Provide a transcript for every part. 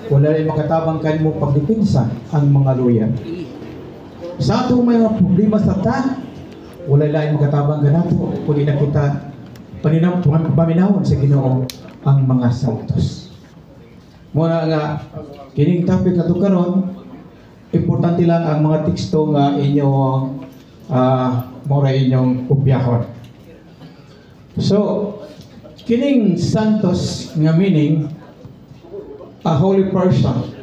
Wala rin makatabang kanimo pagdepensa ang mga lawyer. Sa ato may mga problema sa ta, wala lang makatabang kanato kundi na kita paminawon sa Ginoo ang mga santos. Muna nga kining topic nato karon, importante lang ang mga teksto nga inyong mora inyong kopyahon. So kining santos nga meaning a holy person.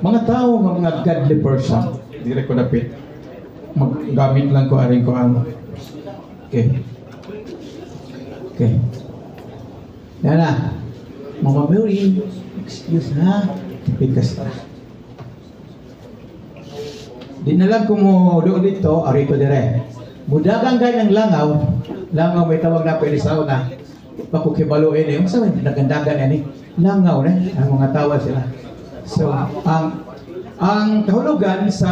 Mga tao nga mga godly person. Dire ko dapit. Maggamit lang ko aring ko ang. Okay. Okay. Nana. Mama Mary, excuse na. Pikas na. Di na lang ko mo doon dito, ari ko dire. Mudagang gay ng langaw. Langaw may tawag na pwede sa una. Pakukibaluin eh. Masa may nagandagan yan eh. Langaw na, ang mga tawa sila. So, ang kahulugan sa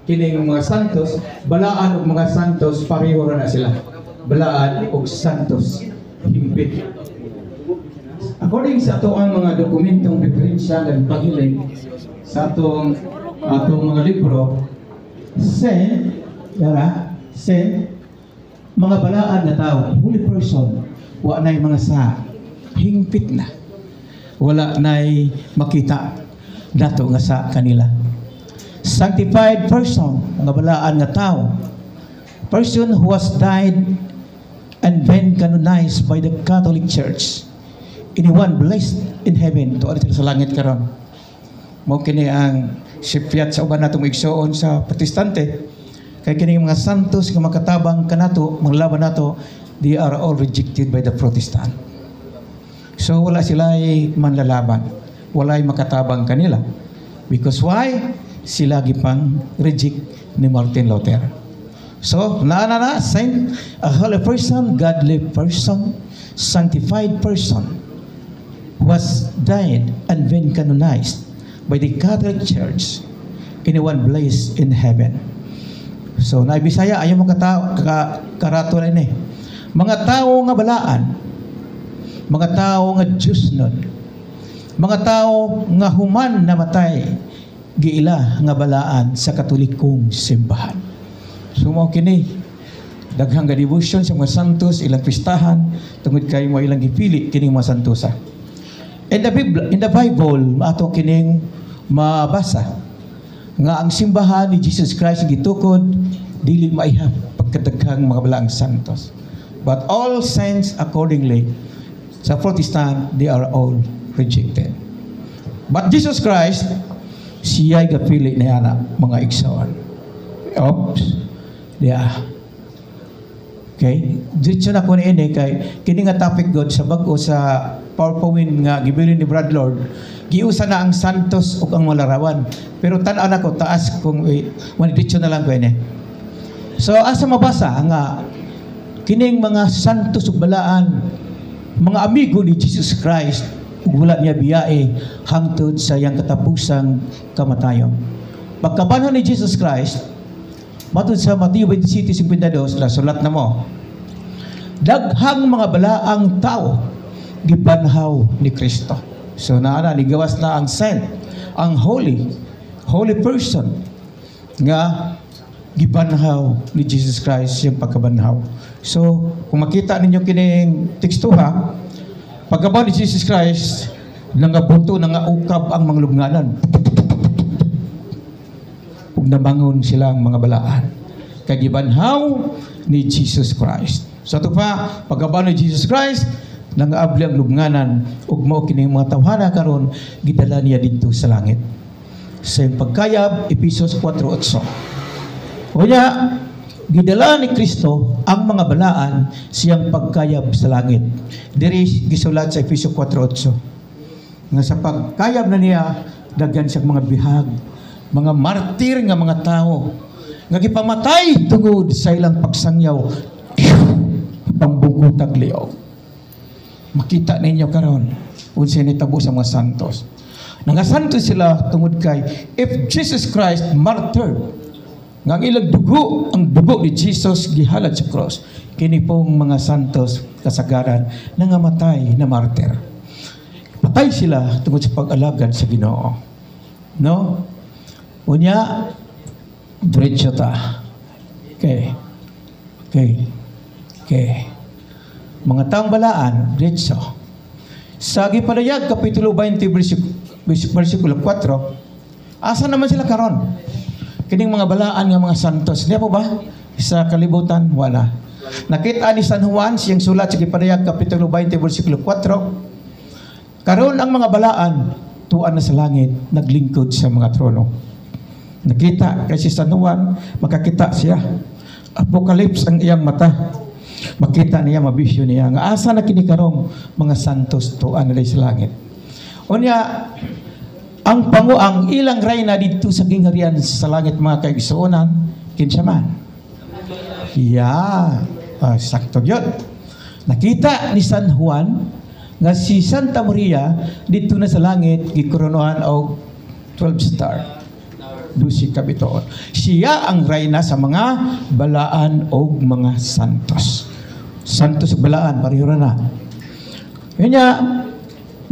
kining mga santos, balaan ug mga santos pareho ra na sila. Balaan ug santos hingpit. According sa ato ang mga dokumentong referensya ng paghilig sa atong mga libro, saint, mga balaan na tao, holy person, wa nay mga sa hingpit na. Wala na'y makita dato nga sa kanila. Sanctified person, mga balaan nga tao, person who was died and been canonized by the Catholic Church, anyone blessed in heaven, to alit sa langit karon. Mao kini ang sipyat sa uban natong igsoon sa protestante, kay kini mga santos nga makatabang kanato, mga laban nato, they are all rejected by the Protestant. So wala sila'y manlalaban, wala'y makatabang kanila. Because why? Sila gipang reject ni Martin Luther. So, saint, a holy person, godly person, sanctified person, was died and been canonized by the Catholic Church, anyone blessed in heaven. So, na Bisaya, ayaw mo karato na ini. Mga tao nga balaan, mga tao nga Diyos nun, mga tao nga human namatay, giila nga balaan sa katolikong simbahan. So mo kini daghang devotion sa mga santos, ilang pistahan, tungod kay mo ilang gipili kining mga santosa. In the Bible, ato kining mabasa nga ang simbahan ni Jesus Christ gitukod dili maihap pagkadaghang mga balaang santos. But all saints accordingly sa Protestant, they are all rejected. But Jesus Christ, siya'y gapili na yana, mga igsoon. Oops. Yeah. Okay? Dito na ko ini kay kini nga topic God sa bago sa PowerPoint nga gibilin ni Brad Lord, giusa na ang santos ug ang malarawan. Pero tan-an ako taas kung dito na lang ko ini. So asa mabasa nga kining mga santos ug balaan, mga amigo ni Jesus Christ, wala niya biyae hangtod sa iyang katapusang kamatayon. Pagkabanhon ni Jesus Christ, matud sa Mateo 27:52, sulat na mo, daghang mga balaang tao gibanhaw ni Kristo. So nigawas na ang saint, ang holy person nga gibanhaw ni Jesus Christ yung pagkabanhaw. So kung makita ninyo kining tekstuha, pagkabanhaw ni Jesus Christ, nangabunto, nangaukab ang mga lubnganan. Ug nabangon sila ang mga balaan. Kay gibanhaw ni Jesus Christ. So ito pa, pagkabanhaw ni Jesus Christ, nangaabli ang lubnganan, ug mao kining mga tawhana karon gidala niya dito sa langit. Sa pagkayab, Efesos 4:8. Kaya gidala ni Kristo ang mga balaan siyang pagkayab sa langit. Diri gisulat sa Efesos 4:8. Nga sa pagkayab na niya, daghan siyang mga bihag, mga martir nga mga tao nga gipamatay tungod sa ilang pagsangyaw pambungkutag liog. Makita ninyo karon unsa ni tabo sa mga santos. Nangasantos sila tungod kay if Jesus Christ martyred, nga ang ilang dugo, ang dugo ni Jesus gihalad sa cross, kini pong mga santos kasagaran nangamatay na martyr. patay sila tungkol sa pag-alagad sa Ginoo. No? Unya, diretso ta. Okay. Mga taong balaan, diretso. Sa Gipadayag, Kapitulo 20, versikulo 4, asa naman sila karon? Kining mga balaan nga mga santos. Di po ba? Sa kalibutan, wala. Nakita ni San Juan, siyang sulat sa Gipadayag, Kapitulo 20, versikulo 4, karon ang mga balaan, tuan na sa langit, naglingkod sa mga trono. Nakita kasi San Juan, makakita siya. Apocalypse ang iyang mata. Makita niya, mabisyo niya. Nga asa na kinikarong mga santos tuan nila sa langit. Unya, ang panguang ilang reyna dito sa gingharian sa langit mga kaigsuonan, kinsa man. Sakto yun. Nakita ni San Juan nga si Santa Maria dito na sa langit gikoronohan og 12 star. Dusi kabitoon. Siya ang reyna sa mga balaan o mga santos. Santos balaan, pareho na. Kanya,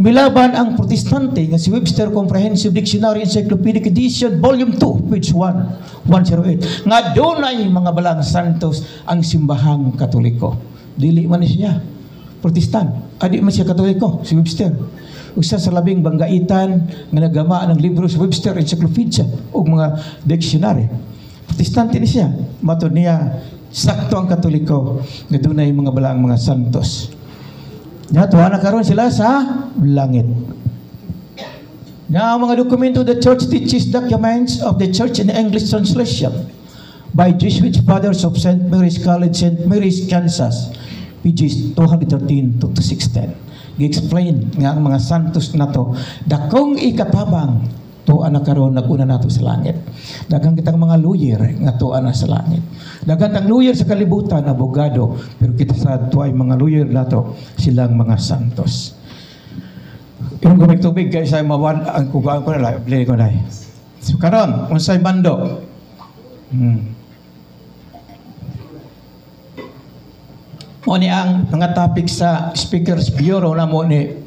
milaban ang protestante nga si Webster Comprehensive Dictionary Encyclopedic Edition, Volume 2, page 108. Nga doon ay mga balang santos ang simbahang Katoliko. Dili man siya protestant. Adi man siya Katoliko, si Webster. Usa sa labing banggaitan nga nagama ng libro sa Webster Encyclopedia o mga dictionary. Protestante ni siya. Matod niya, sakto ang Katoliko nga doon ay mga balang mga santos. Tuwa na karon sila sa langit. Ang mga dokumento, the church teaches documents of the church in English translation by Jesuit Fathers of St. Mary's College, St. Mary's, Kansas, pages 213 to 610. Gi-explain nga ang mga santos na to, dakong ikatabang tuwa na karon naguna nato sa langit. Daghang kitang mga lawyer nga tuwa na sa langit. Daghang tang lawyer sa kalibutan, abogado, pero kita sa tuway mga lawyer nato, silang mga santos. Yung gumig tubig kay sa mawan ang kugaan ko na play ko na. So karon, unsay bando? Mo ni ang mga topic sa Speakers Bureau na mo ni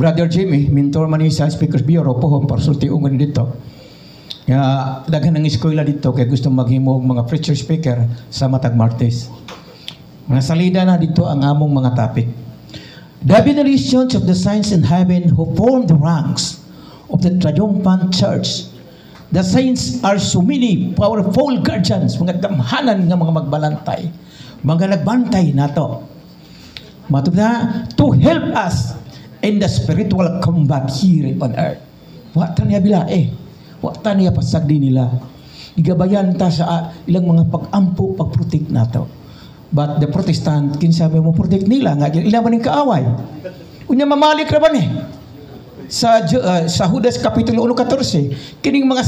Brother Jimmy, mentor man ni sa Speakers Bureau pohon para sultiungon dito. Ya daghan ng eskwela dito kay gusto maghimo og mga preacher speaker sa matag Martes. Mga salida na dito ang among mga topic. The venerations of the saints in heaven who form the ranks of the triumphant church. The saints are so many powerful guardians, mga damhanan nga mga magbalantay. Mga nagbantay nato. Matod na, to help us in the spiritual combat here on earth. Wata niya bila wata niya pasagdi nila. Igabayan ta sa ilang mga pag-ampo, pag-protect nato. But the Protestant, kinsabi mo protect nila, nga ilang maning kaaway. Unya mamalik ra ba ni? Sa Judas Kapitulo 1:14, kining mga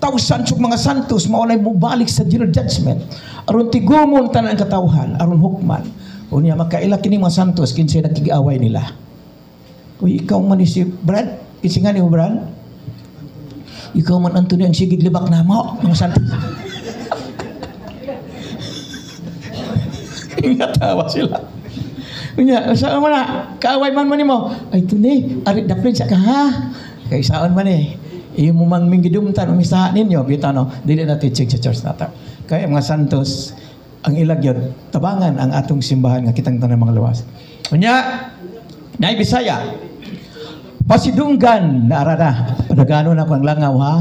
thousands of mga santos maunay mo balik sa general judgment. Aron tigumon tanan ang katawhan, aron hukman. Unya makaila kining mga santos kinsay nagkigaaway nila. Uy, ikaw man si Brad, kisingan ni Brad. Ikaw man Antonio ang sigid libak na mo, mga santos. Ingatawa sila. Unya, saan man na? Kaaway man mo. Ay, tuni, arit da prinsa ka ha? Kay saan man Iyo mo mang minggidumtan, umisahan ninyo, bitano, dili na teaching sa church nato. Kaya mga santos, ang ilag yun, tabangan ang atong simbahan nga kitang tanang mga luwas. Unya, Nay Bisaya, pasidunggan, naarada, padagano na ko ang langaw ha?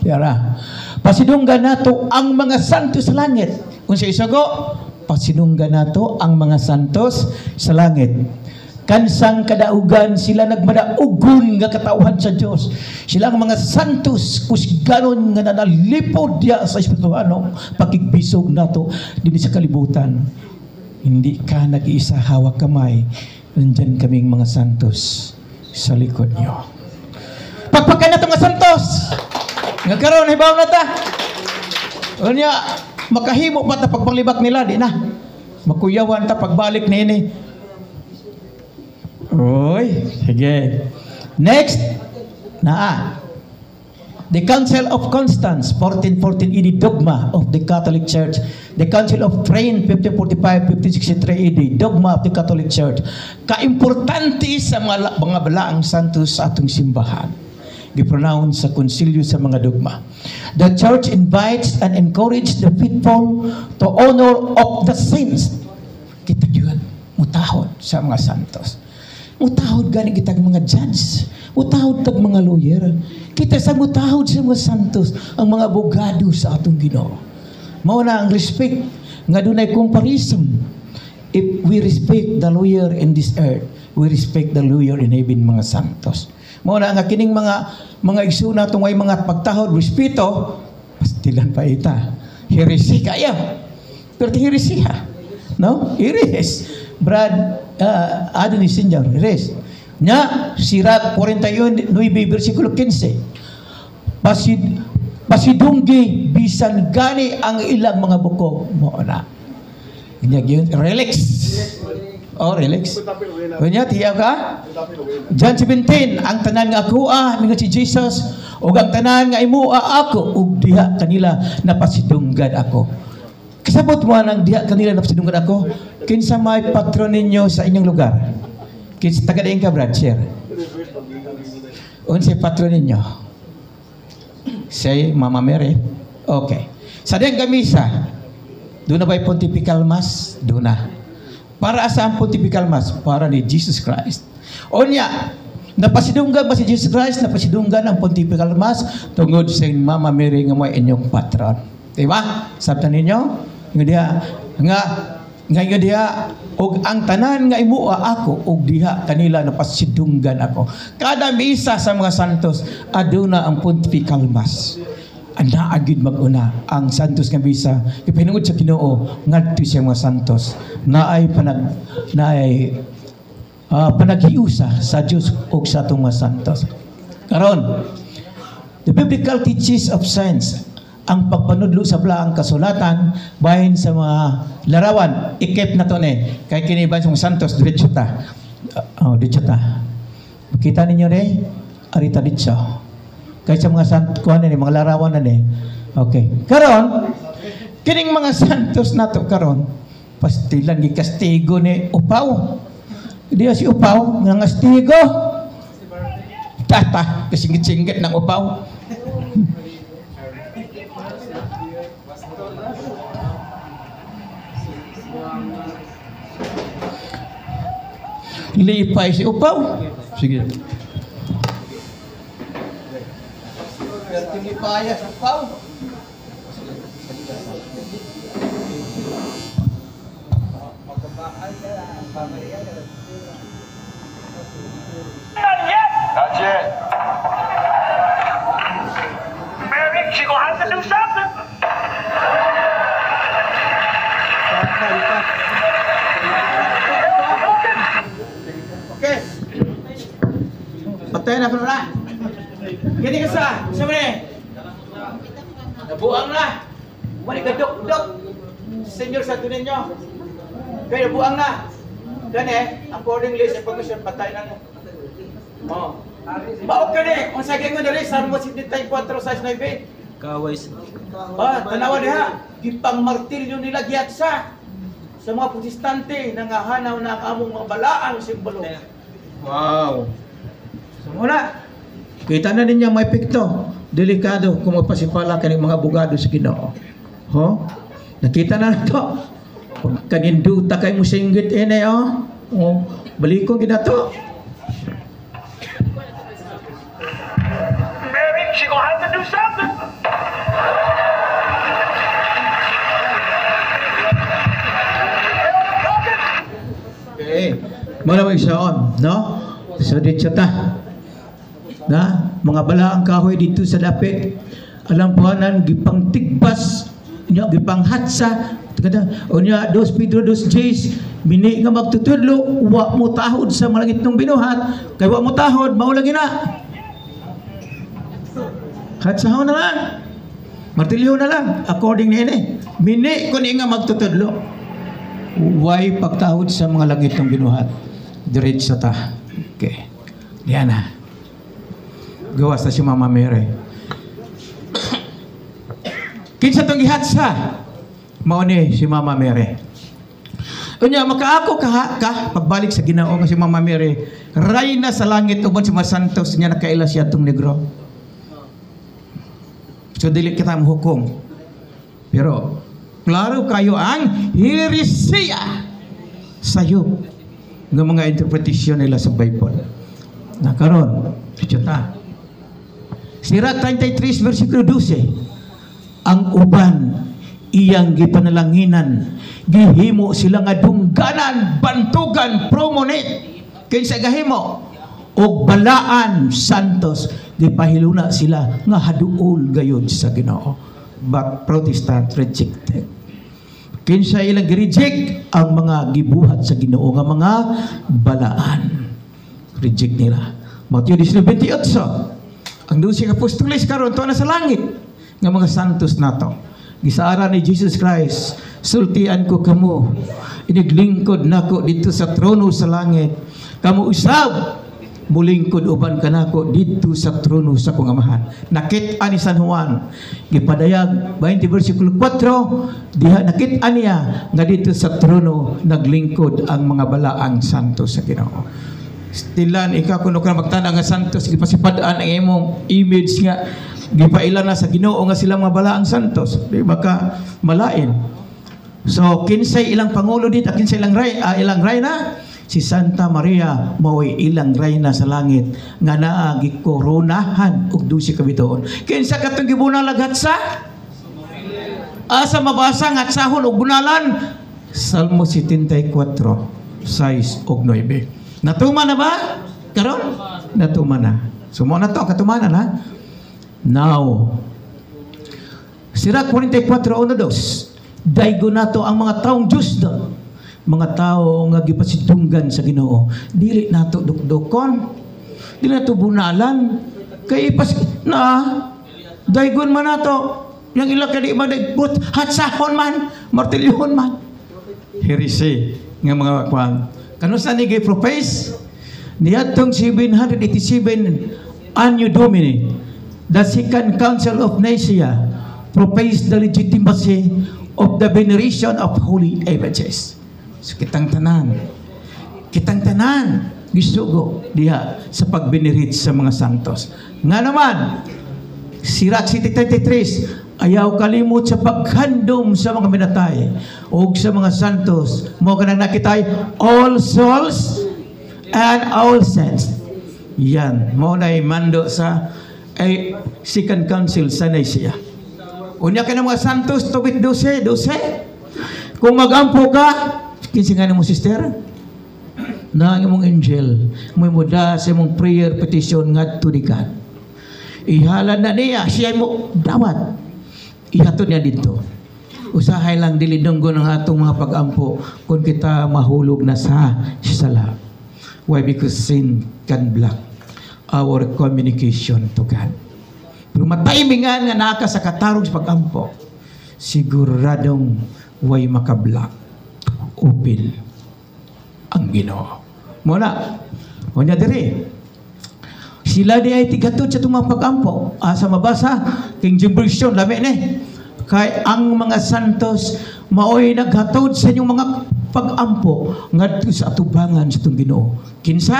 Kaya pasidunggan nato ang mga santos sa langit. Kung sa isago, pasidunggan nato ang mga santos sa langit. Kansang kadaugan sila nagmadaugon nga katawhan sa Dios. Sila ang mga santos kusganon nga nanalipod dia sa espirituhanong pakigbisog nato dinhi sa kalibutan. Hindi ka nag-iisa hawak kamay. Nandyan kaming mga santos sa likod niyo. Pagpakan nato mga santos. Nga karon hibaw na ta. Unya makahimo pa ta pagpanglibak nila di na. Makuyawan ta pagbalik niini. Oy, sige. Next. The Council of Constance, 1414 AD, dogma of the Catholic Church. The Council of Trent, 1545-1563 AD, dogma of the Catholic Church. Kaimportante sa mga balaang santos sa atong simbahan. Gipronounce sa konsilyo sa mga dogma. The Church invites and encourages the faithful to honor of the saints. Kita yun, mutahod sa mga santos. Mutahod gani kita mga judge. Mutahod tag mga lawyer. Kita sa mutahod sa mga santos, ang mga abogado sa atong Ginoo. Mao na ang respect nga dunay comparison. If we respect the lawyer in this earth, we respect the lawyer in heaven, mga santos. Mao na nga kining mga igsuna tungay mga pagtahod, respeto, pastilan pa ita. Heresy kaya. Pero heresy ha. No? Heres. Brad Adonis Senior, heres. Nya, Sirat 41, versikulo 15. Pasidunggi, bisan gani ang ilang mga buko. Mo na. Relax. Oh, relax. Kanya, tiyaw ka? John 17, ang tanan nga ako, mingon si Jesus, ug ang tanan nga imua ako, ug diha kanila napasidunggan ako. Kasabot mo nang diha kanila napasidunggan ako, kinsa may patron ninyo sa inyong lugar? Kinsa taga-daing ka, Brad? Share. Unsay patron ninyo? Say, Mama Mary. Okay. Sa diyang gamisa, doon na ba'y Pontifical Mass? Doon na. Para saan Pontifical Mass? Para ni Jesus Christ. O niya, napasidunggan ba si Jesus Christ? Napasidunggan ang Pontifical Mass tungod sa Mama Mary nga may inyong patron. Diba? Sabtan ninyo? Nga diha, ngayon diha, og ang tanan nga imua ako, og diha kanila napasidunggan ako. Kada misa sa mga santos, aduna ang Pontifical Mass. Anda agid maguna ang santos nga misa. Ipinungod sa Ginoo ngadto siya mga santos. Naay panaghiusa sa Dios og sa atong mga santos. Karon, the biblical teaches of science, ang pagpanudlo sa blaang kasulatan bahin sa mga larawan, ikip na to ne kay kiniban sa mga santos diretso ta. Diretso ta. Makita ninyo ne, arita diretso. Kay sa mga santos kuan ni mga larawan na ne. Okay. Karon, kining mga santos nato karon, pastilan gi kastigo ni upaw. Diya si upaw nga kastigo. Tata, kasingit-singit ng upaw. Lipay si upaw. Sige. Lipay si upaw. Not yet. Mary, she gonna have to do something. Okay. Patay na pala. Gini ka sa mali. Nabuang na. Mali ka dok. Senior sa tunin nyo. Kaya nabuang na. Gani, accordingly sa information, patay na. Oh. Baok ka ni. Kung sa ganyan na rin, Salmo 74:6-9. Kaway Tanawa diha. Gipang martilyo nila giatsa sa mga protestante na ngahanaw na among mga balaang simbolo. Wow. So muna, kita na ninyo may epekto. Delikado kung magpasipala kaning mga abogado sa Ginoo. Ho? Nakita na to. Kaninduta kay mo singgit ene balikon ginato. Mary, she gonna have to do something. Okay. Malamang isaon, no? So dito ta. Na mga balaang kahoy dito sa dapit. Alam puhanan gipang tigbas, gipang hatsa. Unya 2 Pedro 2:6, mini nga magtutudlo, wa mo tahod sa malangit ng binuhat, kay wa mo tahod, mao lagi na. Hatsahon na lang. Martilyo na lang, according ni ini. Mini kun nga magtutudlo. Way pagtahod sa mga langit ng binuhat. Diretso ta. Okay. Diyan na. Gawas na si Mama Mary. Kinsa tong gihatsa? Mao ni si Mama Mary. Unya makaako ka pagbalik sa Ginoo nga si Mama Mary, rayna sa langit uban sa mga santos niya nakaila siya tong negro. So dili kita mahukom. Pero klaro kayo ang heresiya sayo ng mga interpretasyon nila sa Bible. Na karon, kita. Sira 33 versikulo 12. Ang uban iyang gipanalanginan, gihimo sila nga dungganan, bantugan, promonit. Kinsa gahimo og balaan santos, gipahiluna sila nga haduol gayud sa Ginoo. But Protestant rejected. Kinsa ilang gi-reject ang mga gibuhat sa Ginoo nga mga balaan. Reject nila. Mateo 19:28. Ang 12 apostoles karon tuwa na sa langit nga mga santos nato. Gisaara ni Jesus Christ, sultian ko kamo, iniglingkod nako dito sa trono sa langit. Kamo usab mulingkod uban kanako dito sa trono sa akong amahan. Nakit-an ni San Juan, gipadayag 20 versikulo 4, diha nakit-an niya nga dito sa trono naglingkod ang mga balaang santos sa Ginoo. Stilan ikaw kuno ka magtanda nga santos, gipasipadaan ang imong image nga gipailan na sa Ginoo nga sila mga balaang santos, di baka malain. So kinsay ilang pangulo dito, kinsay ilang reyna, si Santa Maria mao'y ilang reyna sa langit nga naa gikoronahan og 12 ka bituon. Kinsa katong gibunalag hatsa? Asa mabasa nga hatsahon og bunalan? Salmo 74, 6 ug 9. Natuman na ba? Karon? Natuman na. Sumo na to, katumanan ha? Now, Sira 44:1-2, daygo nato ang mga taong Diyos doon. Mga tao nga gipasidunggan sa Ginoo. Dili nato dukdukon. Dili nato bunalan. Kay ipas na daygon man nato. Yang ila kadi madagput hatsahon man, martilyon man. Heresy nga mga kwan. Kanusa ni gi-propose? Niadtong 787 Anno Domini, the Second Council of Nicaea proposed the legitimacy of the veneration of holy images. So kitang tanan gisugo diha sa pagbenerit sa mga santos. Nga naman, Sirach 33, ayaw kalimot sa paghandom sa mga minatay o sa mga santos. Mo ka nang nakitay all souls and all saints. Yan, mo na mando sa Second Council sa Nicaea. Unya ka ng mga santos, tubit 12. Kung magampo ka, kinsa nga mo sister, na ang imong angel, mo muda sa imong prayer petition ngadto di God. Ihalad na niya, siya mo dawat. Ihatod niya dito. Usahay lang dilidonggo ng atong mga pag-ampo kung kita mahulog na sa sala. Why? Because sin can block our communication to God. Pero mataimingan nga naka sa katarong sa pag-ampo, siguradong way makablock open ang Ginoo. Muna, unya diri, sila di ay tigatod sa itong mga pag-ampo. Asa mabasa, King James Version, lami ni. Kay ang mga santos, mao'y naghatod sa inyong mga pag-ampo ngadto sa atubangan sa itong Ginoo. Kinsa?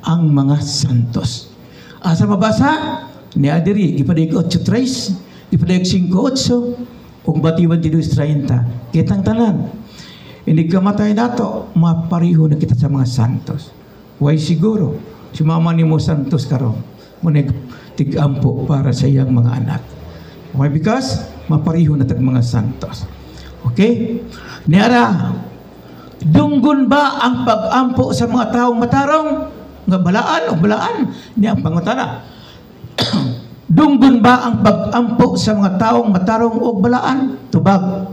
Ang mga santos. Asa mabasa? Ni adiri, ipadig 8:3, ipadig 5:8, ug batiwan 22:30. Kitang tanan. Hindi kamatay nato, mapariho na kita sa mga santos. Why siguro? Si mama ni mo santos karon, mo tig-ampo para sa iyang mga anak. Why? Because mapariho na tag mga santos. Okay? Niara, dunggon ba ang pag-ampo sa mga taong matarong? Nga balaan o balaan? Niya ang pangutana. Dunggon ba ang pag-ampo sa mga taong matarong o balaan? Tubag.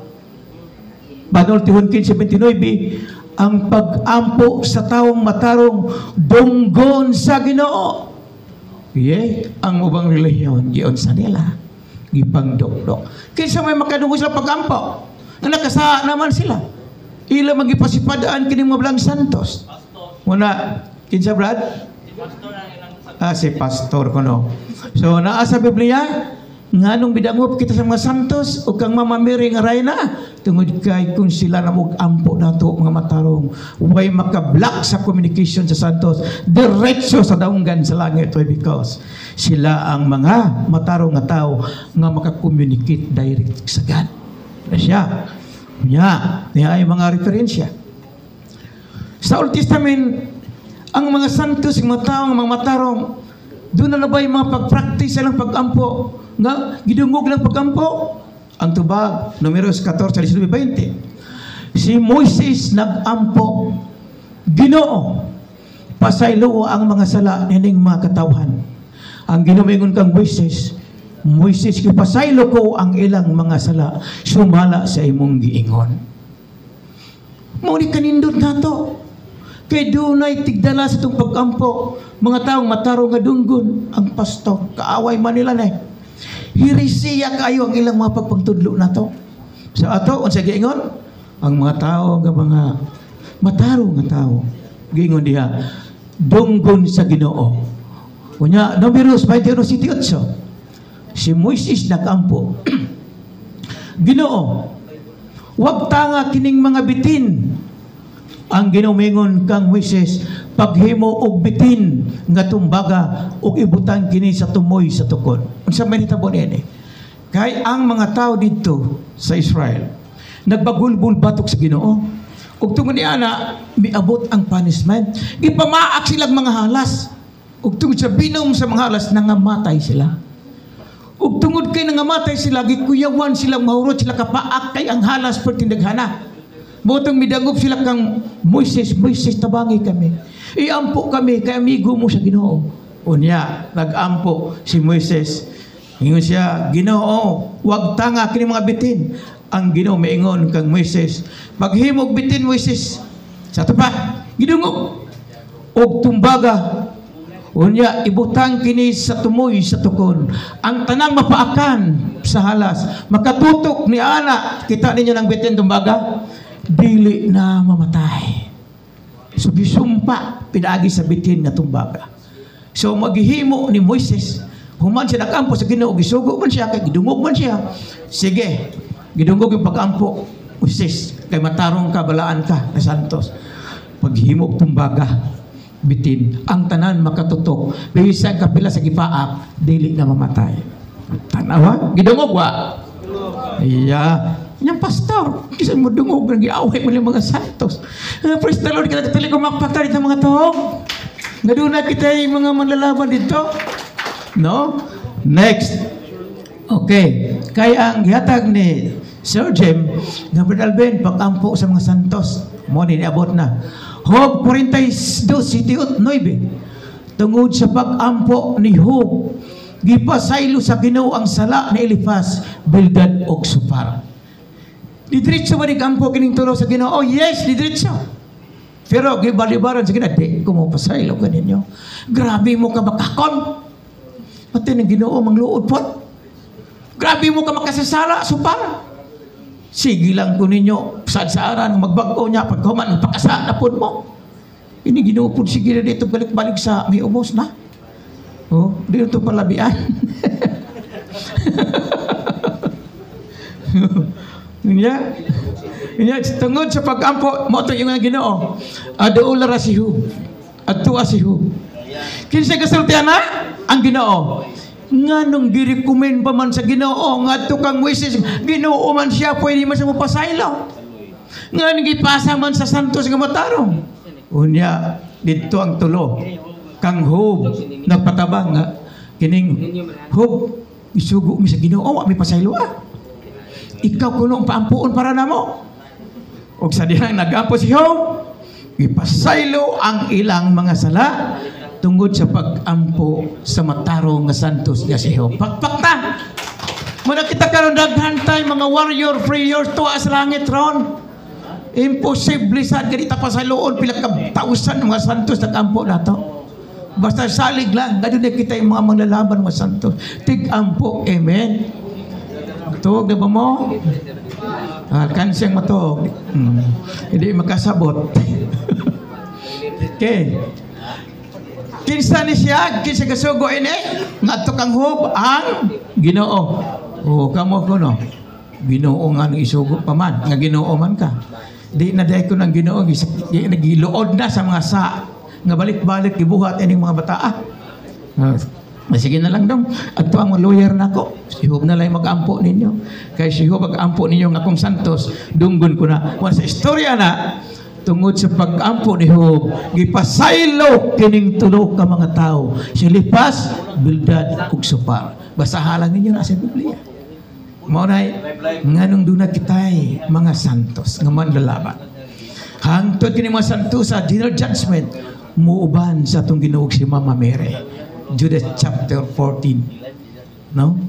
Banol Tihon 15:79, ang pag-ampo sa taong matarong dunggon sa Ginoo. Ang ubang relihiyon giyon sa nila gipangdokdok. Kinsa may makadunggo sila pag-ampo? Nga nakasa naman sila. Ila magipasipadaan kini mga blang santos. Muna kinsa brad? Si pastor kuno. So naa sa Biblia, nganong bidangop kita sa mga santos o kang mamamiri nga rayna tungod kay kung sila na ampo nato mga matarong way makablock sa communication sa santos diretso sa daunggan sa langit why because sila ang mga matarong nga tao nga maka-communicate direct sa God na siya niya ay mga referensya sa Old Testament ang mga santos ng mga tao mga matarong doon na ba yung mga pag-practice silang pag-ampo nga gidungog lang pag-ampo ang tubag Números 14:20 si Moises nag-ampo Ginoo pasaylo ang mga sala nining mga katawhan ang ginumingon kang Moises pasaylo ko ang ilang mga sala sumala sa imong giingon mo ni kanindot nato kay dunay tigdala sa itong pag-ampo mga taong matarong nga dunggon ang pastor kaaway man nila na hirisiya kayo ang ilang mga pagpagtudlo na to sa ato unsa giingon ang mga tao nga mga matarong nga tao giingon diha dunggon sa Ginoo unya Números 21:8 si Moises nagampo Ginoo wag tanga kining mga bitin ang ginumingon kang Moises paghimo og bitin nga tumbaga ug ibutang kini sa tumoy sa tukod unsa man hitabo niini kay ang mga tao didto sa Israel nagbagulbul batok sa Ginoo ug tungod niana miabot ang punishment gipamaak silang mga halas ug tungod sa binom sa mga halas nangamatay sila ug tungod kay nangamatay sila gikuyawan silang mahurot sila kapaak kay ang halas pertindaghana botong midangop sila kang Moises tabangi kami iampo kami kay amigo mo sa Ginoo unya nagampo si Moises ingon siya Ginoo wag tanga kini mga bitin ang Ginoo maingon kang Moises paghimog bitin Moises sa pa gidungog og tumbaga unya ibutang kini sa tumoy sa tukon ang tanang mapaakan sa halas makatutok ni ana kita ninyo ng bitin tumbaga dili na mamatay so gisumpa pinaagi sa bitin na tumbaga so maghihimo ni Moises human siya nakampo sa Ginoo gisugo man siya kay gidungog man siya sige gidungog yung pag-ampo Moises kay matarong ka balaan ka na santos paghimog tumbaga bitin ang tanan makatutok bisan kapila sa gipaak dili na mamatay tanawa gidungog wa iya yang pastor kisah mo dungog nang giaway mo mga santos praise the Lord kita tuloy kumakpakta dito mga taong naduna kita yung mga manlalaban dito no next okay kaya ang gihatag ni Sir Jem nga Brother Alben pag-ampo sa mga santos mo ni abot na Job 42:9 tungod sa pag-ampo ni Job gipasaylo sa Ginoo ang sala ni Elifaz Bildad og Sufar didiretso ba ni kampo kining tulo sa Ginoo? Oh, yes, didiretso. Pero gibalibaran sa Ginoo, di ko mo pasaylo kaninyo. Grabe mo ka makakon. Pati ng Ginoo mangluod po. Grabe mo ka makasasala, supar. Sige lang ko ninyo, sad-saaran, magbago niya, pagkuman, magpakasaan na po mo. Ini Ginoo po, sige na dito, balik-balik sa may ubos na. Oh, dito palabian. Inya tungod sa pag-ampo mo to yung Ginoo aduol ra si Job adtua si Job kinsa kasultian na ang Ginoo nganong gi-recommend pa man sa Ginoo ngadto kang Moises Ginoo man siya pwede man sa mapasaylo nganong gipasa man sa santos nga matarong unya didto ang tulo kang Job nagpatabang nga kining Job isugo mi sa Ginoo mi pasaylo ikaw kuno ang paampuon para namo og sa dihang nagampo si Job ipasaylo ang ilang mga sala tungod sa pag-ampo sa matarong nga santos nga si Job pakpakta muna kita karon daghan tay mga warrior prayers tuwa sa langit ron imposible sad ganita pasayloon pila ka tausan mga santos nagampo nato basta salig lang gadto na kita yung mga manglalaban mga santos tig-ampo amen. Tuwag na ba mo? Kansiyang matuog. Hindi makasabot. Okay. Kinsa ni siya, kinsa kasugo ini, ngadto kang hub ang Ginoo. O kamo ko no. Ginoo nga isugo pa man, nga Ginoo man ka. Di na day ko ng Ginoo nagiluod na sa mga sa nga balik-balik gibuhat ining mga bataa. Sige na lang dong. At ang mga lawyer na ko. Si Hub na lang mag-ampo ninyo. Kaya si Hub mag-ampo ninyo nga kung Santos, dunggon ko na. Sa istorya na, tungod sa pag-ampo ni Hub, gipasaylo kining tulo ka mga tao. Si Lipas, Bildad, ug Sopar. Basahan lang ninyo na sa Biblia. Maunay, nganong doon na kitay mga santos, nga manlalaban. Hangtod kini mga santos sa dinner judgment, muuban sa itong ginuog si Mama Mary. Judas chapter 14. No?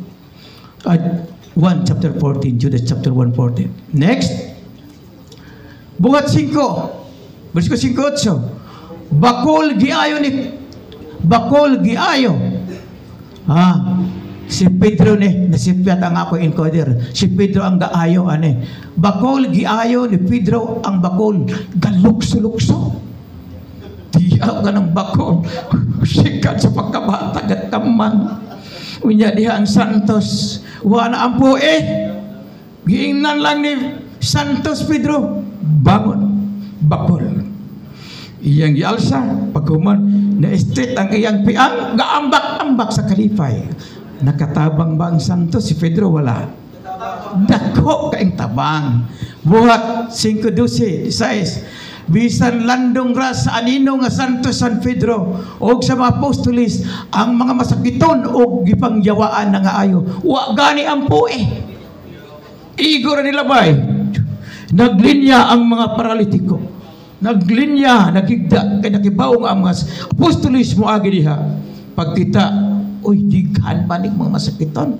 1 chapter 14, Judas chapter 1:14. Next. Buhat 5. Versikulo 5:8. Bakol giayo. Si Pedro nasipyat ang ako encoder. Si Pedro ang gaayo ane. Bakol giayo ni Pedro ang bakol galukso-lukso. Diya ka ng bakol. Sikat sa pagkabata at tamang. Unya diha ang Santos. Wala ampo giingnan lang ni Santos Pedro. Bangon. Bakol. Iyang gialsa. Pagkuman na street ang iyang piang. Gaambak-ambak sa kalipay. Nakatabang ba ang Santos? Si Pedro wala. Dako kaing tabang. Buhat 5:12. Bisan landong ras sa anino nga Santos San Pedro og sa mga apostolis ang mga masakiton og gipangyawaan na nga ayo. Wa gani ampo Igo ra nila bay. Naglinya ang mga paralitiko. Naglinya, nagigda, kay nakibaw ang mga apostolis mo agi diha. Pagkita, oy, dighan panik mga masakiton.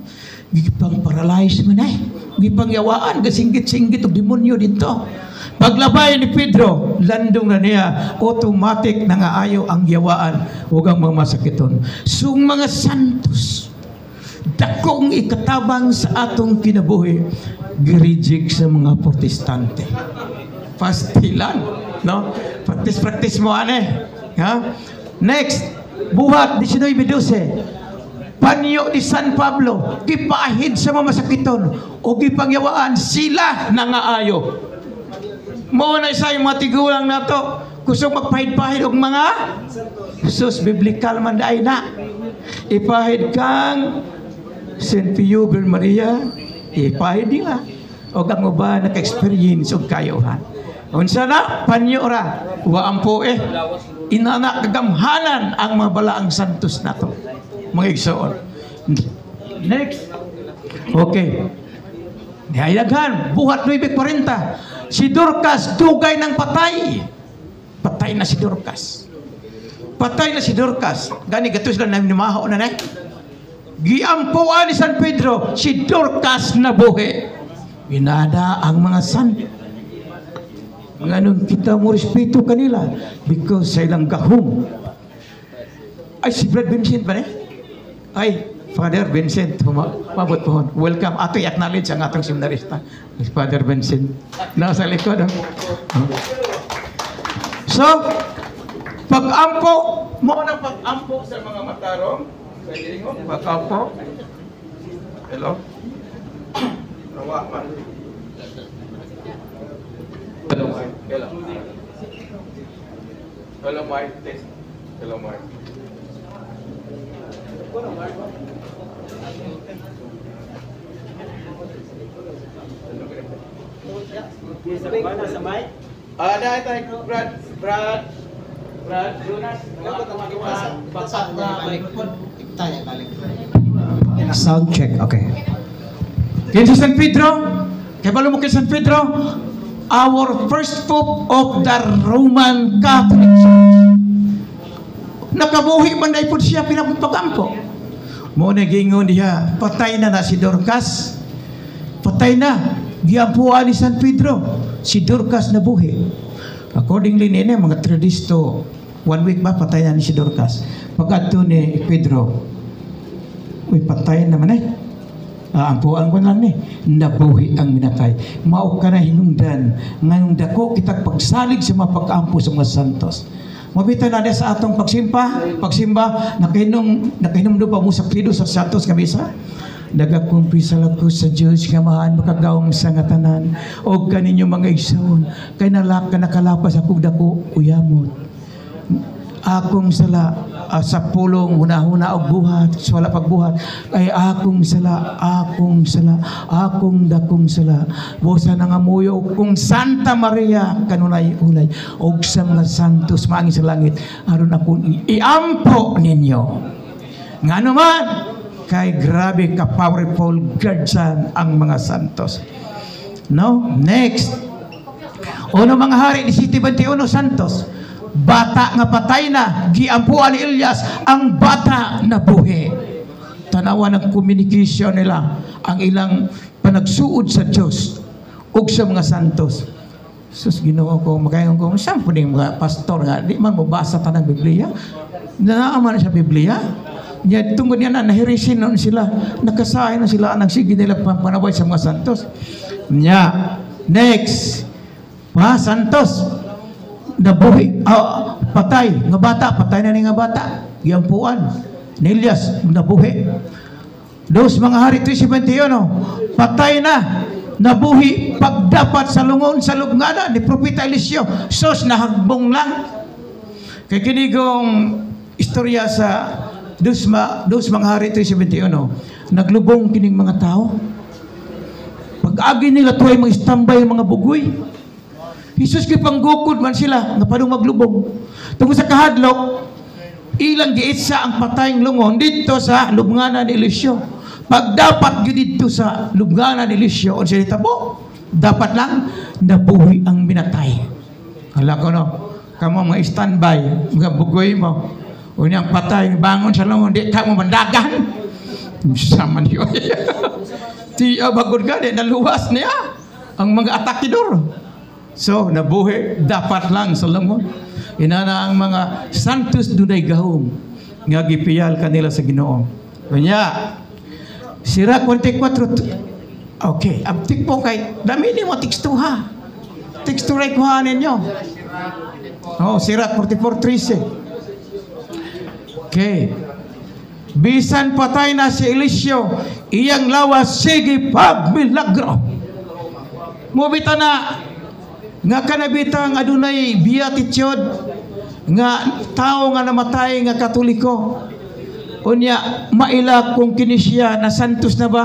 Gipang paralyze man gipangyawaan, gasinggit-singgit og demonyo dito. Paglabay ni Pedro, landong na niya, automatic na nga ayo ang yawaan ug ang mga masakiton. Sung mga santos, dakong ikatabang sa atong kinabuhi, girijik sa mga protestante. Pastilan, no? Practice mo ane. Ha? Next, buhat 19:12. Panyo ni San Pablo, gipaahid sa mga masakiton o gipangyawaan sila na nga ayo. Mo na isa yung mga tigulang na to. Gusto magpahid-pahid og mga sus, biblical man daay na. Ipahid kang St. Pio Maria, ipahid nila. O kang uba naka-experience og kayohan. Unsa na? Panyo ra. Wa ampo Inanak kagamhanan ang mga balaang santos na to. Mga igsoon. Next. Okay. Nihayaghan. Buhat 9:40. Si Dorcas, dugay ng patay. Patay na si Dorcas. Patay na si Dorcas. Gani gatos lang namin maho na Giampuan ni San Pedro, si Dorcas na buhi. Inada ang mga san. Nganong kita mo respeto kanila because sa ilang gahom. Ay, si Brad Vincent ba Ay, Father Vincent, mabot po. Welcome. Ato i-acknowledge ang atong seminarista. Father Vincent. Nasa likod. So, pag-ampo, mo ng pag-ampo sa mga matarong. Sa gilingon, pag-ampo. Hello? Nawa man. Hello, Mike. Hello. Hello, Mike. Test. Hello, Mike. Hello, Mike. Sa mic? Brad, Jonas. Sound check, okay. Kinsa San Pedro? Kaya balo mo kay San Pedro? Our first pope of the Roman Catholic Church. Nakabuhi man na ipod siya pinagpagampo. Mo nagingon diha, patay na si Dorcas. Patay na. Giampuan ni San Pedro. Si Dorcas na buhi. Accordingly nene, mga tradisto, 1 week ba patay na ni si Dorcas. Pagkadto ni Pedro, uy, patay naman ampuan ko lang nabuhi ang minatay. Mao ka na hinungdan ngayong dako kitag pagsalig sa mga pag-ampo sa mga santos. Mabita na sa atong pagsimba, nakahinom do pa mo sa Krido sa Santos Kamisa. Nagakumpisal ako sa Diyos nga mahaan makagawang sa nga tanan o kaninyo mga igsoon kay nakalapas akong dako uyamot akong sala sa pulong hunahuna og buhat sa wala pagbuhat ay akong sala akong dakong sala busa na nga muyo kung Santa Maria kanunay ulay og sa mga santos maangin sa langit aron akong iampo ninyo ngano man kay grabe ka powerful guardian ang mga santos. No? Next. Uno mga hari ni City 21 Santos. Bata nga patay na, giampuan ni Elias ang bata na buhi. Tanawa ng communication nila ang ilang panagsuod sa Diyos ug sa mga santos. Sus Ginoo ko makayon ko saan po mga pastor nga di man mabasa tanang Biblia. Naaman sa Biblia. Nya tungod niya na nahirisin na sila, nakasahin na sila ang sige nila panaway sa mga santos. Nya next, santos nabuhi, patay nga bata, patay na ni nga bata, giampuan ni Elias nabuhi. Dos mga hari 3:21, patay na nabuhi pagdapat sa lungon sa lubngana ni Propeta Eliseo. Sos nahagbong lang kay kinigong istorya sa dos mga hari 3:71 naglubong kining mga tao pag-agi nila tuway mga istambay mga bugoy Jesus kay panggukod man sila napadung maglubong tungod sa kahadlok ilang giitsa ang patayng lungon dito sa lubnganan ni Eliseo pagdapat gyud dito sa lubnganan ni Eliseo unsa ditabo dapat lang nabuhi ang binatay hala ko no kamo mga standby mga bugoy mo unyang patay bangon sa lungon di ka mo mandagan sama niyo tiya bagod ka di naluwas niya ang mga atakidor so nabuhi dapat lang sa lungon inana ang mga santos dunay gahom nga gipiyal kanila sa Ginoo unya sira 44 okay abtik po kay dami ni mo tekstuha teksturay kuhanin nyo sira 44:13 okay. Bisan patay na si Eliseo, iyang lawas sige pagmilagro. Mubita na nga kanabita nga adunay beatitude nga tao nga namatay nga Katoliko. Unya maila kung kini siya na santos na ba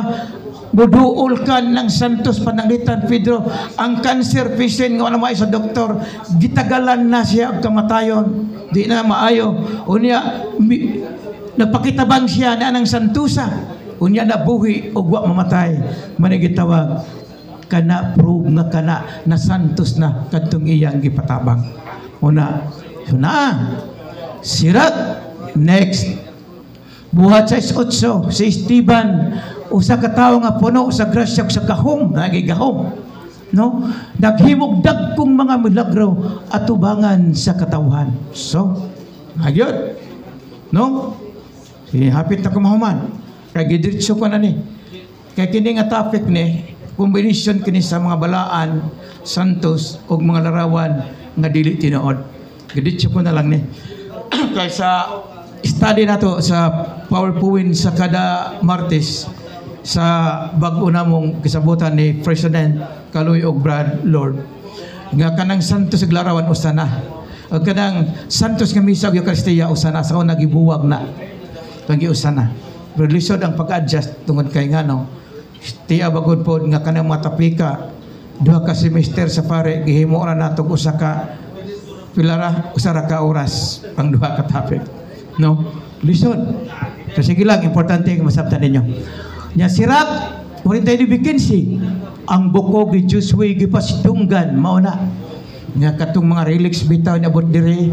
buduol kan ng santos pananglitan Pedro ang cancer patient nga namatay sa doktor gitagalan na siya og kamatayon di na maayo unya napakitabang siya na ng santusa unya nabuhi og wa mamatay manigitawag kana prove nga kana na santos na kadtong iyang gipatabang una sirat next buhat 6:8 si Esteban usa ka tawo nga puno sa grasya sa gahom nagigahom no naghimog dagkong mga milagro at tubangan sa katawhan so ayun no hapit na kumahuman kay gidiretso ko na ni kay kini nga topic ni combination kini sa mga balaan santos ug mga larawan nga dili tinuod gidiretso ko na lang ni kay sa study nato sa PowerPoint sa kada Martes sa bag-o namong kisabutan ni President Kaloy og Brad Lord nga kanang santos ug larawan usana ug kanang santos nga misa ug Eucharistia usana sa nagibuwag na tangi usana pero lisod ang pag-adjust tungod kay ngano tiya bagod pod nga kanang matapika duha ka semester sa pare gihimo ra nato usa ka ka oras pang duha ka topic no lisod so sige lang importante nga masabtan ninyo nya sirat 45:15 ang bukog ni Josué gipasidunggan mao na nga katong mga relics bitaw ni abot diri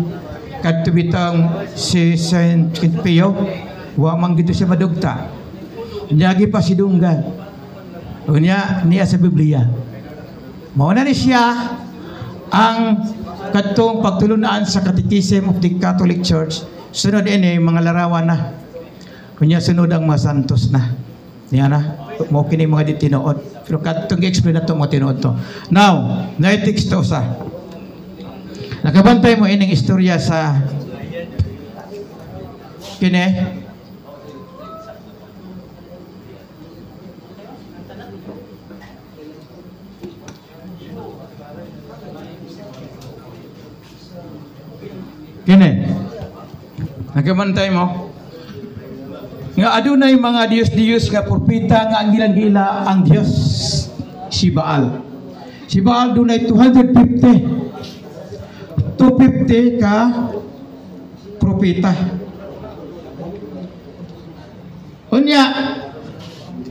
kadto bitang si Saint Pio wa man gito siya madugta nya gipasidunggan unya niya sa Biblia mao na ni siya ang katong pagtulunan sa Catechism of the Catholic Church sunod ini mga larawan na kunya sunod ang mga santos na niya na mo kini mga ditinood pero katong explain na to mo tinuod to now na teksto sa Nakabantay mo ining istorya sa kini nakabantay mo nga adunay mga Diyos nga propeta nga ang gila ang Diyos si Baal. Si Baal dunay 250 ka propeta. Unya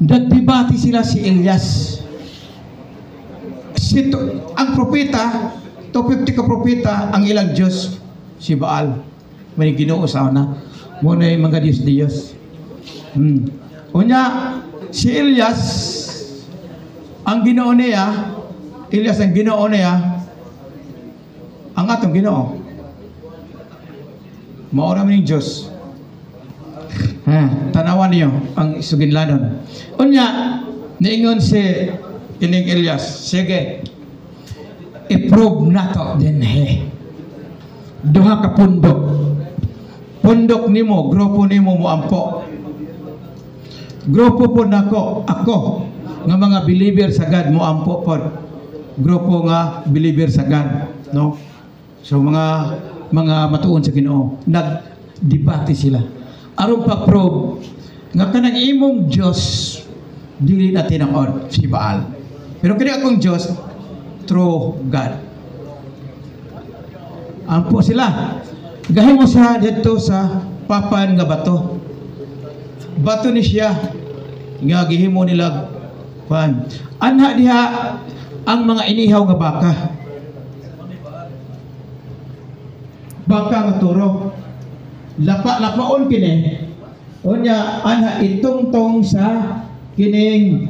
nagdebate sila si Elias. Ang propeta 250 ka propeta ang ilang Diyos si Baal. May Ginoo sa una mo na mga Diyos. Unya si Elias ang Ginoo niya, Elias ang Ginoo niya, ang atong Ginoo. Maura man yung Diyos. Tanawan niyo ang suginlanon. Unya niingon si ining Elias, sige, i-prove nato din duha ka pundok nimo, grupo nimo mo ampo. Grupo po nako, ako nga mga believer sa God mo ampo po. Grupo nga believer sa God, no? So mga matuon sa Ginoo, nagdebate sila. Aron pa-prove nga kanang imong Dios dili na tinuod si Baal. Pero kini akong Dios true God. Ampo sila. Gahimo sa dito sa papan nga bato. Bato ni siya nga gihimo nila kuan. Anha diha ang mga inihaw nga baka. Baka nga turo. Lapaon kini. Unya anha itungtong sa kining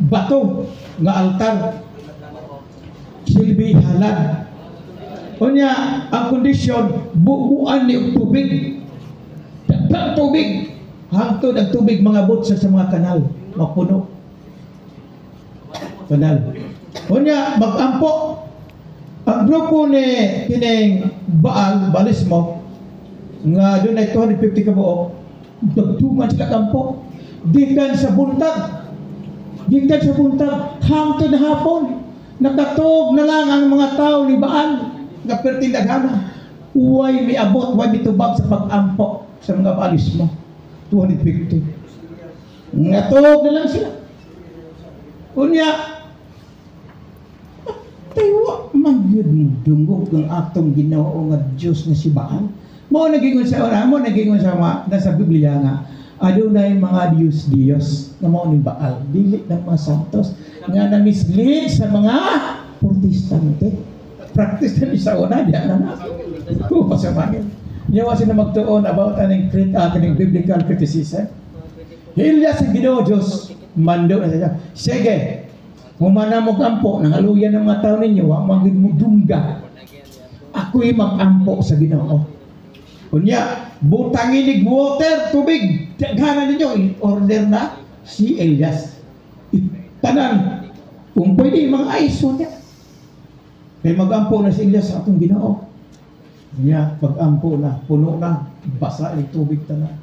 bato nga altar. Silbi halad. Unya ang kondisyon buuan ni tubig. Ang tubig hangtod ang tubig mga butsa sa mga kanal mapuno. Kanal. Unya magampo ang grupo ni kining Baalismo nga doon ay 250 ka buok. Dagduman sila kampo. Gikan sa buntag hangtod na hapon. Nakatog na lang ang mga tao ni Baal nga pertindagana. Huwag may abot, huwag may tubag sa pag-ampo sa mga Baalismo. 250. Ngatog na lang sila. Unya, tayo, magyudungog ng atong Ginoo nga Diyos na si Baal. Mo nagingon sa nasa Biblia nga, adunay mga Diyos na mo ni Baal, dili ng mga santos nga na-mislead sa mga protestante. Practice na sa una, diyan na pasamangin. Yawa sila magtuon about aning biblical criticism. Elias ang Ginoo Diyos, mando na siya. Sige, humana mo kampo, nangaluyan ng mga tao ninyo, ang maging mo dungga. Ako'y mag-ampo sa Ginoo. Kunya, butanginig water, tubig, gana ninyo, in order na si Elias. Tanan, kung pwede, mga aiso niya. Kaya mag-ampo na si Elias sa atong Ginoo. Niya, pag-ampo na, puno na, basa ng tubig tanan.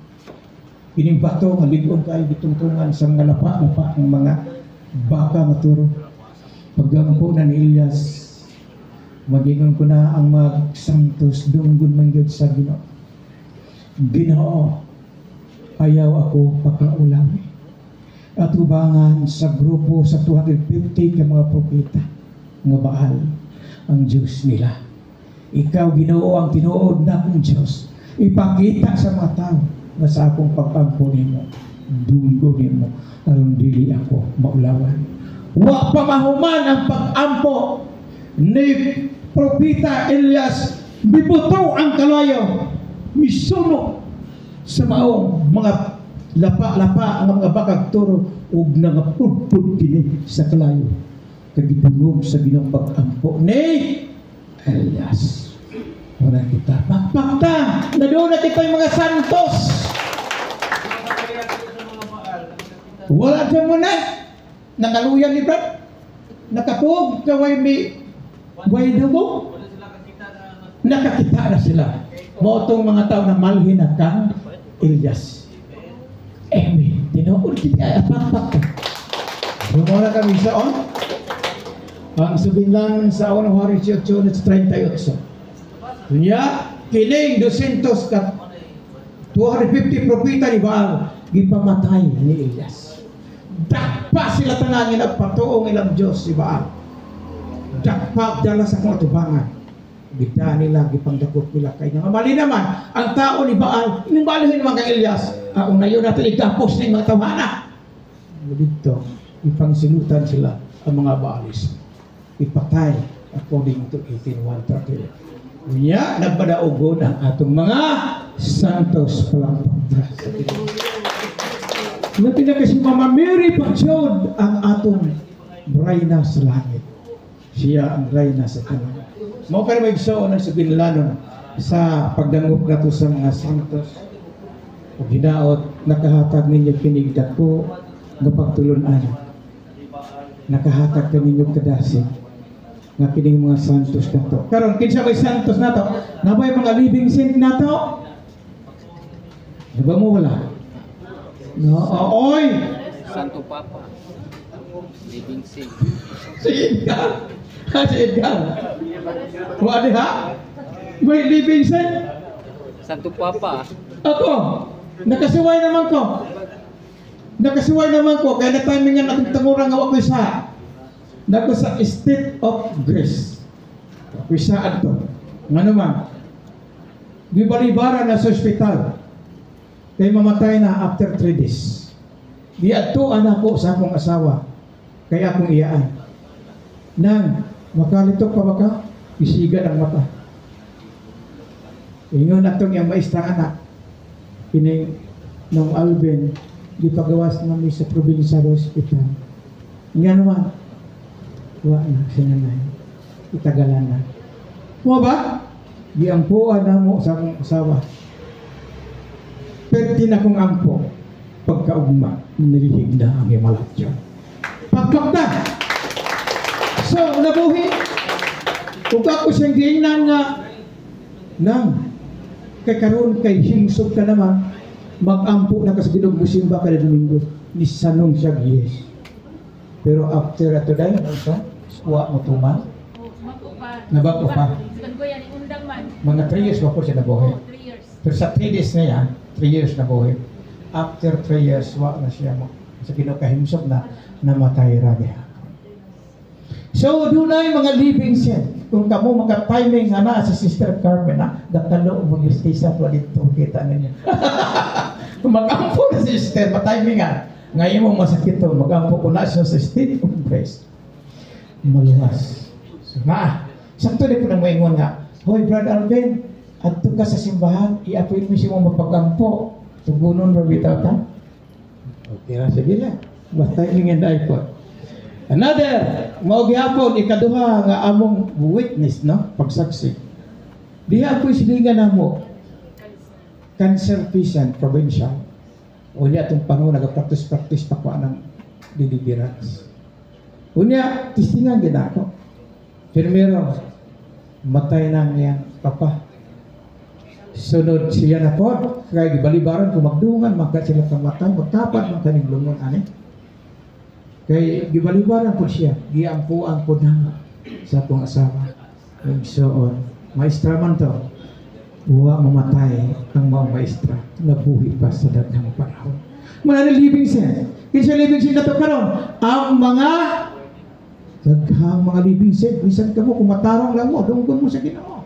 Kining bato, nga ligon kayo, bitungtungan sa mga lapa-lapa ng mga baka maturo. Pag-ampo na ni Elias, magingon ko na ang mag-santos, dunggun manggod sa Ginoo. Ginoo, ayaw ako pagkaulawi. At ubangan sa grupo sa 250 ka mga propeta nga Baal ang Diyos nila. Ikaw, Ginoo, ang tinuod na akong Diyos. Ipakita sa mga tao na sa akong pagpampo nimo, dunggo nimo, aron dili ako maulawan. Wa pa mahuman ang pag-ampo ni propeta Elias, bibuto ang kalayo, misuno sa maong mga lapa-lapa ang mga bakag turo ug nangapudpud kini sa kalayo. Kagitungog sa Ginoong pag-ampo ni Elias. Wala kita pakpakta na doon na kita yung mga santos. Wala dyan mo na. Nakaluyan ni Brad. Nakatug ka way dugo. nakakita na sila. Motong mga tao na malhin na kang Elias. Tinuod kita apak-pak. Lumala kami sa ang subinlan sa January 8:38. Kanya, kiling 200 ka 250 propita ni Baal gipamatay ni Elias. Dakpa sila tanangin at patuong ilang Diyos si Baal. Dakpa dala sa kong atubangan. Bida nila gipangdakot nila kay nga mali naman ang tao ni Baal inimbalihin naman kay Elias. Ang nayon natin igapos ng mga tawana. Dito ipangsilutan sila ang mga Baalis. Ipatay according to 18:1-38. Unya nagpadaugod ang atong mga santos palampatras. Natin na kasi Mama Mary Pachod ang atong reyna sa langit. Siya ang reyna sa tanan. Mao pa may igsoon ang subinlanon sa pagdangop nato sa mga santos. Ug hinaot nakahatag ninyo kining dako nga pagtulon-an. Nakahatag ninyo kadasi nga kining mga santos nato. Karon kinsa may santos nato? Nabay mga living saint nato? Diba mo wala? No, oy! Santo Papa. Living saint. Si Edgar. Si Edgar. Wala ha? May living saint? Santo Papa. Ako. Nakasiway naman ko. Nakasiway naman ko. Kaya na-timingan natin tangurang nga ako isa. Nako sa state of grace. Ako isa ato. Nga naman. Gibalibara na sa ospital. Kaya mamatay na after 3 days. Di ato anak ko sa akong asawa. Kaya akong iyaan. Nang makalitok pa ba ka? Isigan ang mata. Ingon atong yung maestra anak. Kining ng Alvin, di pagawas namin sa probinsya sa hospital. Nga naman, wa na sinanay. Itagalan na. Mo ba? Di ampuan na mo sa akong asawa. Perti na kong ampo. Pagkaugma, nilihig na ang himalatyo. Pagkakta! So, nabuhi. Kung ako siyang giingnan nga, nang kay karon kay himsog ka naman, mag-ampo na kasi ginong musimba kada Domingo, ni sanong siya yes. Pero after ato dahil, ano siya? Wa mo tuman? Nabako pa. Mga 3 years pa po siya nabuhi. Pero sa 3 days na yan, 3 years nabuhi. After 3 years, wa na siya mo. Sa ginokahimsog na, namatay ragya. So, doon ay mga living saint. Kung kamo maka-timing na sa Sister Carmen, gatalo mag-istisa po dito, kita ninyo. Kung mag-ampo na si Sister, ma-timing ngayon mo masakit to, mag-ampo ko na siya sa state of grace. Maluwas. So, sakto din po nang maingon nga, hoy, Brother Alvin, adto ka sa simbahan, i-appoint mo siya mo magpag-ampo. Tugunon ba bitaw ta? Okay na, sige lang. Basta timing and iPod. Another, mao gihapon ikaduha nga among witness, no? Pagsaksi. Diha po silingan namo cancer patient provincial. Unya atong panahon nagapractice pa ko ng deliverance. Unya tistingan gid ako. Primero matay na niya papa. Sunod siya na po, kaya gibalibaran kung magdungan, maka sila kamatay, magtapat man kaning lungon ani. Kay gibalibaran po siya, giampuan po na sa akong asawa. And so on. Maestra man to, huwa mamatay ang mga maestra. Nabuhi pa sa daghang panahon. Muna na living saint. Kinsa living saint na to karon? Ang mga daghang mga living saint. Bisan ka mo, kung matarong lang mo, dunggon mo sa Ginoo.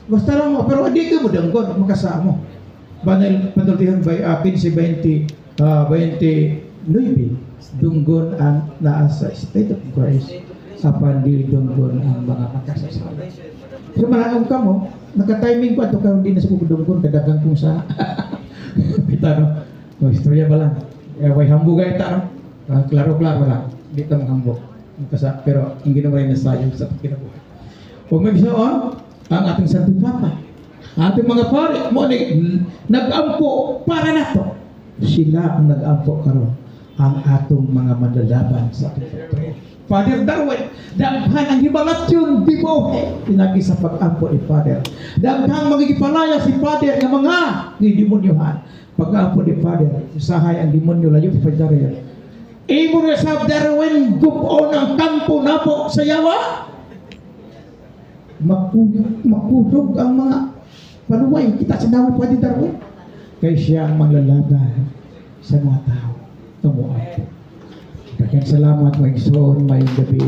Basta lang mo, pero hindi ka mo dunggon, makasama mo. Panultihan by 15-20, 29. Dunggon ang naasa state of grace apan di dunggon ang mga makasasala. So mananong ka mo, naka-timing pa ito ka hindi na sa dunggon kadagang kung sa kita no. O istorya ba lang. Way hambugay ta no. Klaro-klaro lang. Di ta manghambog. Pero ang ginawa na sayo sa kinabuhi. Kung magsaon ang ating Santo Papa, ating mga pari mo nag-ampo para nato. Sila ang nag-ampo karon ang atong mga manlalaban sa ating pagpray. Father Darwin, daghan ang himalatyon bibuhe pinagi sa pag-ampo ni Father. Daghang magigipalaya si Father nga mga demonyohan. Pag-ampo ni Father, usahay ang demonyo layo si Father Darwin. Imo na sa Darwin gupo ng kampo napo sa yawa. Makudog ang mga panuway kita sa naman Father Darwin. Kaya siya ang manglalaban sa mga tao. Tumuap. Daghang salamat, mga igsoon, may gabi.